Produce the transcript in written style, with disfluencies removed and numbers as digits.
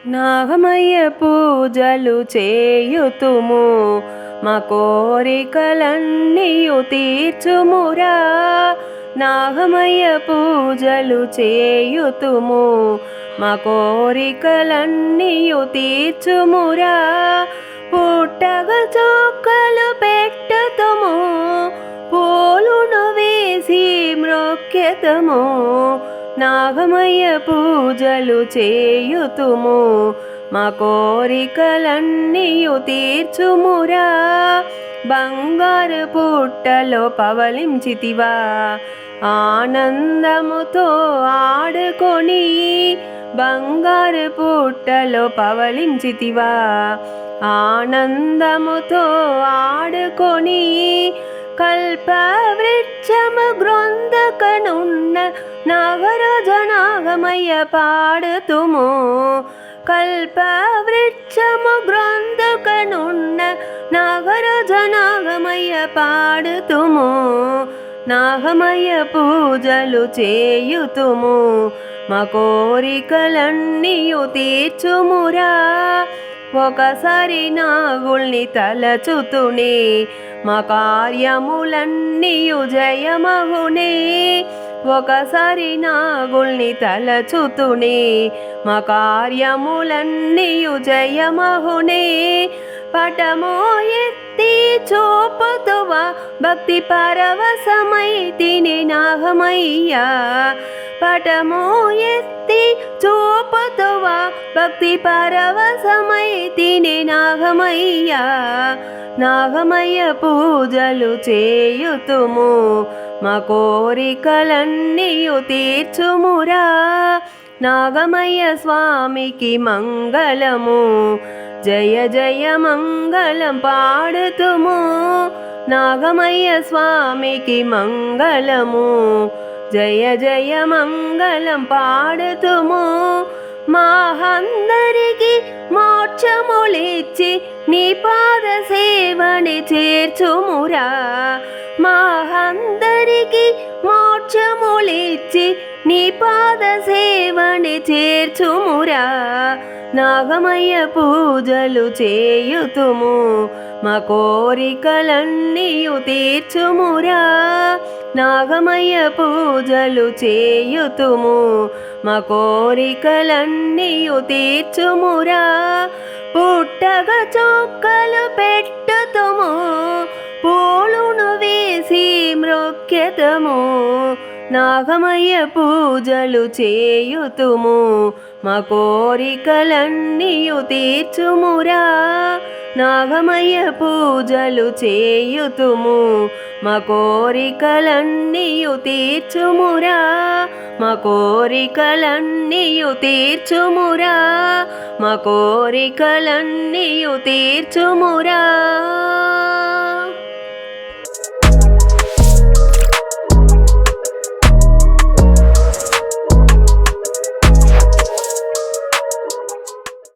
నాగమయ్య పూజలు చేయుతుము మా కోరికలన్నీయు తీర్చుమురా. నాగమయ్య పూజలు చేయుతుము మా కోరికలన్నీయు తీర్చుమురా. పుట్టగ చొక్కలు పెట్టుతుము పూలును వేసి మ్రొక్కెతము. నాగమయ్య పూజలు చేయుతుము మా కోరికలన్నీయు తీర్చుమురా. బంగారు పుట్టలో పవలించితివా ఆనందముతో ఆడుకొని. బంగారు పుట్టలో పవలించితివా ఆనందముతో ఆడుకొని. కల్పవృక్షము గ్రొందకనున్న నాగరాజ నాగమయ్య పాడుతుము. కల్పవృక్షము గ్రొందకనున్న నాగరాజ నాగమయ్య పాడుతుము. నాగమయ్య పూజలు చేయుతుము మా కోరికలన్నీయు తీర్చుమురా. ఒకసారి నాగుల్ని తలచుతునే మా కార్యములన్నీయు జయమగునే. ఒకసారి నాగుల్ని తలచుతునే మా కార్యములన్నీయు జయమగునే. పటమో ఎత్తి చూపుతువా భక్తి పరవశమైతిని నాగమయ్య. పటమో ఎత్తి చూపుతువా భక్తి పరవశమైతిని నాగమయ్య. నాగమయ్య పూజలు చేయుతుము మా కోరికలన్నీయు తీర్చుమురా. నాగమయ్య స్వామికి మంగళము జయ జయ మంగళం పాడుతుము. నాగమయ్య స్వామికి మంగళము జయ జయ మంగళం పాడుతుము. మాహందరికి మోక్షములిచ్చి నీ పాద సేవని చేర్చుమురా. మాహందరికి మోక్షములిచ్చి నీ పాద సేవని చేర్చుమురా. నాగమయ్య పూజలు చేయుతుము మా కోరికలన్నీయు తీర్చుమురా. నాగమయ్య పూజలు చేయుతుము మా కోరికలన్నీయు తీర్చుమురా. పుట్టగ చొక్కలు పెట్టుతుము పూలును వేసి మ్రొక్కెతము. నాగమయ్య పూజలు చేయుతుము మా కోరికలన్నీయు తీర్చుమురా. నాగమయ్య పూజలు చేయుతుము మా కోరికలన్నీయు తీర్చుమురా. మా కోరికలన్నీయు తీర్చుమురా. మా కోరికలన్నీయు తీర్చుమురా.